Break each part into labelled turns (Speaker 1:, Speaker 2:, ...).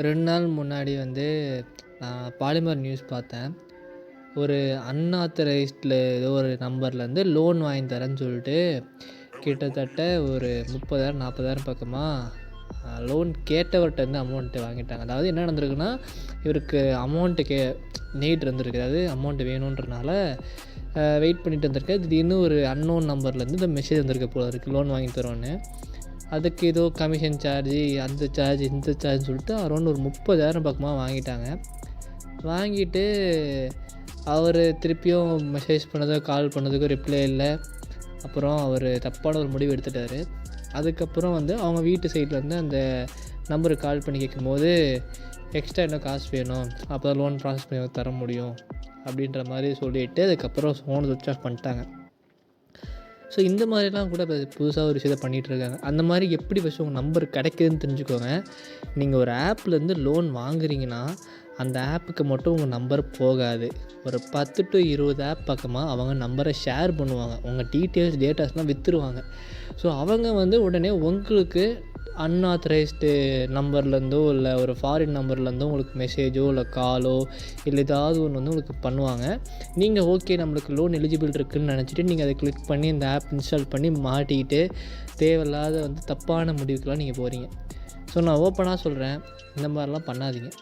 Speaker 1: 2 நாள் முன்னாடி நான் பாலிமர் நியூஸ் பார்த்தேன். ஒரு அன்ஆத்தரைஸ்டில் ஏதோ ஒரு நம்பர்லேருந்து லோன் வாங்கி தரேன்னு சொல்லிட்டு கிட்டத்தட்ட ஒரு 30,000 40,000 பக்கமா லோன் கேட்டவர்கிட்டருந்து அமௌண்ட்டு வாங்கிட்டாங்க. அதாவது என்ன நடந்திருக்குன்னா, இவருக்கு அமௌண்ட்டு நீட் இருந்திருக்கு. அதாவது அமௌண்ட்டு வேணுன்றனால வெயிட் பண்ணிட்டு இருந்திருக்காரு. திடீர்னு ஒரு அன்னோன் நம்பர்லேருந்து இந்த மெசேஜ் வந்திருக்கு போல இருக்குது, லோன் வாங்கி தரோன்னு. அதுக்கு ஏதோ கமிஷன் சார்ஜு, அந்த சார்ஜ் இந்த சார்ஜ்னு சொல்லிட்டு அரௌண்ட் ஒரு 30,000 பக்கமாக வாங்கிட்டாங்க. வாங்கிட்டு அவர் திருப்பியும் மெசேஜ் பண்ணதோ கால் பண்ணதுக்கோ ரிப்ளை இல்லை. அப்புறம் அவர் தப்பான ஒரு முடிவு எடுத்துட்டார். அதுக்கப்புறம் அவங்க வீட்டு சைட்லேருந்து அந்த நம்பருக்கு கால் பண்ணி கேட்கும்போது, எக்ஸ்ட்ரா என்ன காசு வேணும், அப்போ தான் லோன் ப்ராசஸ் பண்ணி தர முடியும் அப்படின்ற மாதிரி சொல்லிவிட்டு அதுக்கப்புறம் ஃபோனை சுவிட்ச் ஆஃப் பண்ணிட்டாங்க. ஸோ இந்த மாதிரிலாம் கூட இப்போ புதுசாக ஒரு விஷயத்தை பண்ணிகிட்ருக்காங்க. அந்த மாதிரி எப்படி ஃபஸ்ட்டு உங்கள் நம்பர் கிடைக்குதுன்னு தெரிஞ்சுக்கோங்க. நீங்கள் ஒரு ஆப்லேருந்து லோன் வாங்குறீங்கன்னா, அந்த ஆப்புக்கு மட்டும் உங்கள் நம்பர் போகாது. ஒரு 10 to 20 ஆப் பக்கமாக அவங்க நம்பரை ஷேர் பண்ணுவாங்க. உங்கள் டேட்டாஸ்லாம் விற்றுருவாங்க. ஸோ அவங்க உடனே உங்களுக்கு அன்ஆத்தரைஸ்டு நம்பர்லேருந்தோ இல்லை ஒரு ஃபாரின் நம்பர்லேருந்தோ உங்களுக்கு மெசேஜோ இல்லை காலோ இல்லை ஏதாவது ஒன்று உங்களுக்கு பண்ணுவாங்க. நீங்கள் ஓகே நம்மளுக்கு லோன் எலிஜிபிள் இருக்குதுன்னு நினச்சிட்டு நீங்கள் அதை கிளிக் பண்ணி இந்த ஆப் இன்ஸ்டால் பண்ணி மாட்டிக்கிட்டு தேவையில்லாத தப்பான முடிவுக்கெலாம் நீங்கள் போகிறீங்க. ஸோ நான் ஓப்பனாக சொல்கிறேன், இந்த மாதிரிலாம் பண்ணாதீங்க.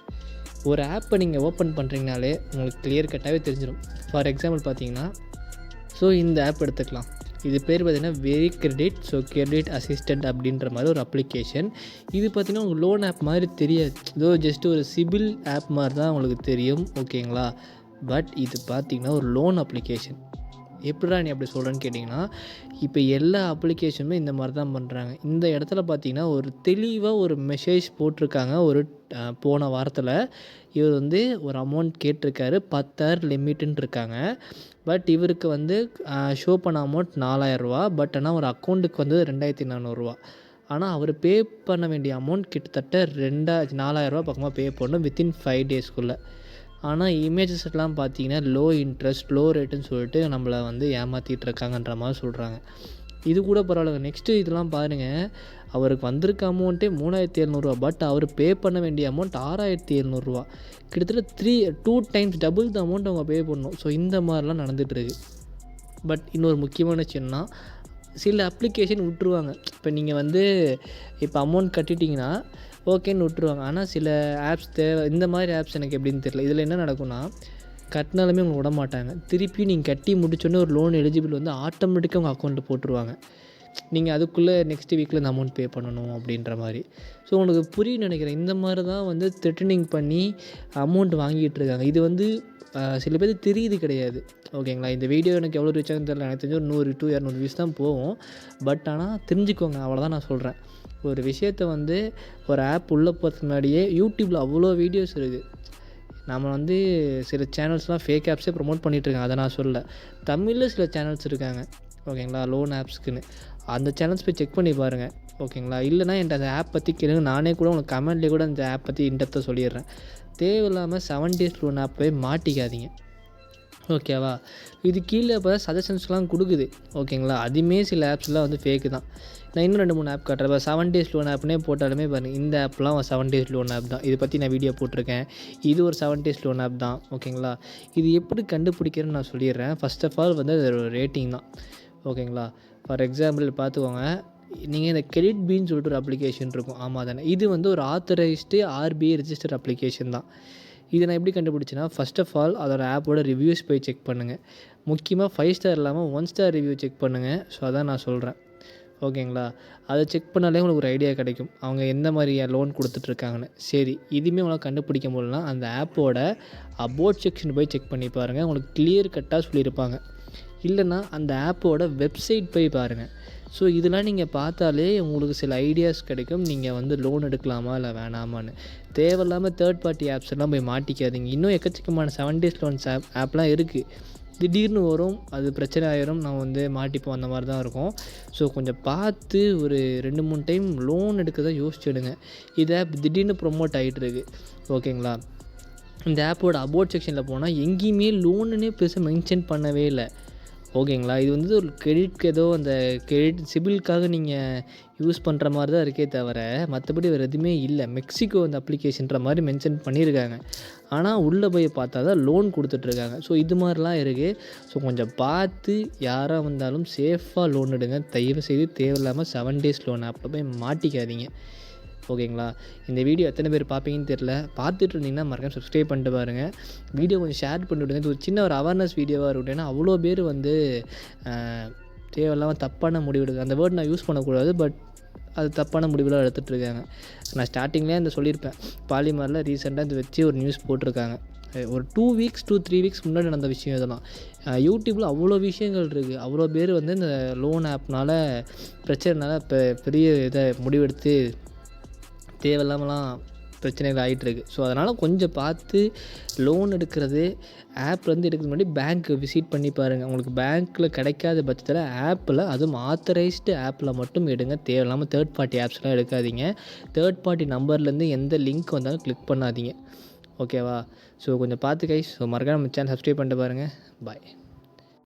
Speaker 1: ஒரு ஆப்பை நீங்கள் ஓப்பன் பண்ணுறீங்கனாலே உங்களுக்கு கிளியர் கட்டாகவே தெரிஞ்சிடும். ஃபார் எக்ஸாம்பிள் பார்த்தீங்கன்னா, ஸோ இந்த ஆப் எடுத்துக்கலாம். இது பேர் பார்த்திங்கன்னா very credit. So credit assistant அப்படின்ற மாதிரி ஒரு அப்ளிகேஷன். இது பார்த்திங்கன்னா உங்களுக்கு லோன் ஆப் மாதிரி தெரியாது. ஏதோ ஜஸ்ட்டு ஒரு சிபில் ஆப் மாதிரி தான் உங்களுக்கு தெரியும், ஓகேங்களா? பட் இது பார்த்திங்கன்னா ஒரு லோன் அப்ளிகேஷன். எப்படிடா நீ அப்படி சொல்கிறேன்னு கேட்டிங்கன்னா, இப்போ எல்லா அப்ளிகேஷனுமே இந்த மாதிரி தான் பண்ணுறாங்க. இந்த இடத்துல பார்த்திங்கன்னா ஒரு தெளிவாக ஒரு மெசேஜ் போட்டிருக்காங்க. போன வாரத்தில் இவர் ஒரு அமௌண்ட் கேட்டிருக்காரு, 10,000 லிமிட்டுன்னு இருக்காங்க. பட் இவருக்கு ஷோ பண்ண அமௌண்ட் 4,000 ரூபா. பட் ஆனால் ஒரு அக்கௌண்ட்டுக்கு 2,400 ரூபா. ஆனால் அவர் பே பண்ண வேண்டிய அமௌண்ட் கிட்டத்தட்ட 4,000 ரூபா பக்கமாக பே பண்ணணும் வித்தின் 5 டேஸ்க்குள்ளே. ஆனால் இமேஜஸ் எல்லாம் பார்த்தீங்கன்னா லோ இன்ட்ரெஸ்ட், லோ ரேட்டுன்னு சொல்லிட்டு நம்மளை ஏமாற்றிட்டு இருக்காங்கன்ற மாதிரி சொல்கிறாங்க. இது கூட பரவாயில்ல. நெக்ஸ்ட்டு இதெல்லாம் பாருங்கள், அவருக்கு வந்திருக்க அமௌண்ட்டே 3,700 ரூபா. பட் அவர் பே பண்ண வேண்டிய அமௌண்ட் 6,700 ரூபா. கிட்டத்தட்ட 2 டைம்ஸ் டபுள் த அமௌண்ட் அவங்க பே பண்ணணும். ஸோ இந்த மாதிரிலாம் நடந்துகிட்ருக்கு. பட் இன்னொரு முக்கியமான விஷயம்னா, சில அப்ளிகேஷன் விட்ருவாங்க. இப்போ நீங்கள் இப்போ அமௌண்ட் கட்டிட்டிங்கன்னா ஓகேன்னு விட்ருவாங்க. ஆனால் சில ஆப்ஸ் இந்த மாதிரி ஆப்ஸ் எனக்கு எப்படின்னு தெரியல. இதில் என்ன நடக்கும்னா, கட்டினாலுமே அவங்க விட மாட்டாங்க. திருப்பி நீங்கள் கட்டி முடிச்சோடனே ஒரு லோன் எலிஜிபிள் ஆட்டோமேட்டிக்காக உங்கள் அக்கௌண்ட்டில் போட்டுருவாங்க. நீங்கள் அதுக்குள்ளே நெக்ஸ்ட் வீக்கில் இந்த அமௌண்ட் பே பண்ணணும் அப்படின்ற மாதிரி. ஸோ உங்களுக்கு புரியும்னு நினைக்கிறேன். இந்த மாதிரி தான் த்ரெட்டனிங் பண்ணி அமௌண்ட் வாங்கிட்டு இருக்காங்க. இது சில பேருக்கு தெரியுது கிடையாது, ஓகேங்களா? இந்த வீடியோ எனக்கு எவ்வளோ ரீச் ஆகுதுன்னு தெரியல. எனக்கு தெரிஞ்சு ஒரு 100 to 200 வியூஸ் தான் போகும். பட் ஆனால் தெரிஞ்சுக்கோங்க, அவ்வளோதான் நான் சொல்கிறேன். ஒரு விஷயத்தை ஒரு ஆப் உள்ளே போகிறதுக்கு முன்னாடியே யூடியூப்பில் அவ்வளோ வீடியோஸ் இருக்குது. நம்ம சில சேனல்ஸ்லாம் ஃபேக் ஆப்ஸே ப்ரொமோட் பண்ணிகிட்ருக்காங்க, அதை நான் சொல்லலை. தமிழில் சில சேனல்ஸ் இருக்காங்க, ஓகேங்களா, லோன் ஆப்ஸ்க்குன்னு. அந்த சேனல்ஸ் போய் செக் பண்ணி பாருங்கள், ஓகேங்களா? இல்லைனா என்கிட்ட அந்த ஆப் பற்றி கேளுங்க, நானே கூட உங்களுக்கு கமெண்ட்லேயே கூட அந்த ஆப் பற்றி இன்டெப்த்தாக சொல்லிடுறேன். தேவையில்லாமல் 7 days லோன் ஆப் போய் மாட்டிக்காதீங்க, ஓகேவா? இது கீழே இப்போ சஜஷன்ஸ்லாம் கொடுக்குது, ஓகேங்களா? அதுவுமே சில ஆப்ஸ்லாம் ஃபேக்கு தான். நான் இன்னும் 2-3 ஆப் காட்டுறேன். இப்போ 7 days லோன் ஆப்னே போட்டாலுமே பாருங்கள், இந்த ஆப்லாம் 7 days லோன் ஆப் தான். இதை பற்றி நான் வீடியோ போட்டிருக்கேன். இது ஒரு 7 days லோன் ஆப் தான், ஓகேங்களா? இது எப்படி கண்டுபிடிக்கிறேன்னு நான் சொல்லிடுறேன். ஃபர்ஸ்ட் ஆஃப் ஆல் அது ஒரு ரேட்டிங் தான், ஓகேங்களா? ஃபார் எக்ஸாம்பிள் பார்த்துக்கோங்க, நீங்கள் இந்த கிரெடிட் பீன்னு சொல்லிட்டு ஒரு அப்ளிகேஷன் இருக்கும், ஆமாம் தானே? இது ஒரு ஆத்தரைஸ்டு RBI ரெஜிஸ்டர் அப்ளிகேஷன் தான். இதை நான் எப்படி கண்டுபிடிச்சேன்னா, ஃபர்ஸ்ட் ஆஃப் ஆல் அதோட ஆப்போட ரிவ்யூஸ் போய் செக் பண்ணுங்கள். முக்கியமாக 5 ஸ்டார் இல்லாமல் 1 ஸ்டார் ரிவ்யூ செக் பண்ணுங்கள். ஸோ அதான் நான் சொல்கிறேன், ஓகேங்களா? அதை செக் பண்ணாலே உங்களுக்கு ஒரு ஐடியா கிடைக்கும், அவங்க எந்த மாதிரி லோன் கொடுத்துட்ருக்காங்கன்னு. சரி, இதுவுமே உங்களுக்கு கண்டுபிடிக்க முடியலனா அந்த ஆப்போட அபோட் செக்ஷன் போய் செக் பண்ணி பாருங்கள், உங்களுக்கு கிளியர் கட்டாக சொல்லியிருப்பாங்க. இல்லைனா அந்த ஆப்போட வெப்சைட் போய் பாருங்கள். ஸோ இதெல்லாம் நீங்கள் பார்த்தாலே உங்களுக்கு சில ஐடியாஸ் கிடைக்கும், நீங்கள் லோன் எடுக்கலாமா இல்லை வேணாமான்னு. தேவையில்லாமல் தேர்ட் பார்ட்டி ஆப்ஸ் எல்லாம் போய் மாட்டிக்காதீங்க. இன்னும் எக்கச்சக்கமான 7 days லோன்ஸ் ஆப்லாம் இருக்குது. திடீர்னு வரும், அது பிரச்சனை ஆயிரும், நான் மாட்டிப்போம், அந்த மாதிரி தான் இருக்கும். ஸோ கொஞ்சம் பார்த்து ஒரு 2-3 டைம் லோன் எடுக்க தான் யோசிச்சு எடுங்க. இது ஆப் திடீர்னு ப்ரொமோட் ஆகிட்டுருக்கு, ஓகேங்களா? இந்த ஆப்போட அபோட் செக்ஷனில் போனால் எங்கேயுமே லோனுன்னே பெருசாக மென்ஷன் பண்ணவே இல்லை. ஓகேங்களா? இது வந்து ஒரு கிரெடிட்க்கு ஏதோ அந்த கிரெடிட் சிபில்க்காக நீங்கள் யூஸ் பண்ணுற மாரி தான் இருக்கே தவிர, மற்றபடி வேறு எதுவுமே இல்லை. மெக்சிகோ அந்த அப்ளிகேஷன்ற மாதிரி மென்ஷன் பண்ணியிருக்காங்க. ஆனால் உள்ளே போய் பார்த்தா தான் லோன் கொடுத்துட்ருக்காங்க. ஸோ இது மாதிரிலாம் இருக்குது. ஸோ கொஞ்சம் பார்த்து யாராக வந்தாலும் சேஃபாக லோன் எடுங்க. தயவுசெய்து தேவையில்லாமல் 7 டேஸ் லோன் ஆப்பில் போய் மாட்டிக்காதீங்க. ஓகேங்களா? இந்த வீடியோ எத்தனை பேர் பார்ப்பீங்கன்னு தெரில. பார்த்துட்டு இருந்தீங்கன்னா மறக்காம சப்ஸ்கிரைப் பண்ணிட்டு பாருங்கள். வீடியோ கொஞ்சம் ஷேர் பண்ணி விடுங்க. இது ஒரு சின்ன ஒரு அவேர்னஸ் வீடியோவாக இருக்கட்டும். ஏன்னா அவ்வளோ பேர் வந்து தேவையில்லாமல் தப்பான முடிவு எடுக்க அந்த வேர்ட் நான் யூஸ் பண்ணக்கூடாது. பட் அது தப்பான முடிவுலாம் எடுத்துகிட்ருக்காங்க. நான் ஸ்டார்டிங்லேயே அந்த சொல்லியிருப்பேன். பாலிமரில் ரீசெண்டாக இதை வச்சு ஒரு நியூஸ் போட்டிருக்காங்க. ஒரு 2 வீக்ஸ் 3 வீக்ஸ் முன்னாடி நடந்த விஷயம் இதெல்லாம். யூடியூப்பில் அவ்வளோ விஷயங்கள் இருக்குது. அவ்வளோ பேர் வந்து இந்த லோன் ஆப்னால் பிரச்சனைனால இப்போ பெரிய இதை முடிவெடுத்து தேவையில்லாமலாம் பிரச்சனைகள் ஆகிட்டுருக்கு. ஸோ அதனால் கொஞ்சம் பார்த்து லோன் எடுக்கிறது, ஆப்லேருந்து எடுக்கிறது முன்னாடி பேங்க் விசிட் பண்ணி பாருங்கள். உங்களுக்கு பேங்க்கில் கிடைக்காத பட்சத்தில் ஆப்பில், அதுவும் ஆத்தரைஸ்டு ஆப்பில் மட்டும் எடுங்க. தேவையில்லாமல் தேர்ட் பார்ட்டி ஆப்ஸ்லாம் எடுக்காதீங்க. தேர்ட் பார்ட்டி நம்பர்லேருந்து எந்த லிங்க் வந்தாலும் கிளிக் பண்ணாதீங்க. ஓகேவா? ஸோ கொஞ்சம் பார்த்து கைஸ். ஸோ மறக்காம நம்ம சேனல் சப்ஸ்கிரைப் பண்ணிட்டு பாருங்கள். பாய்.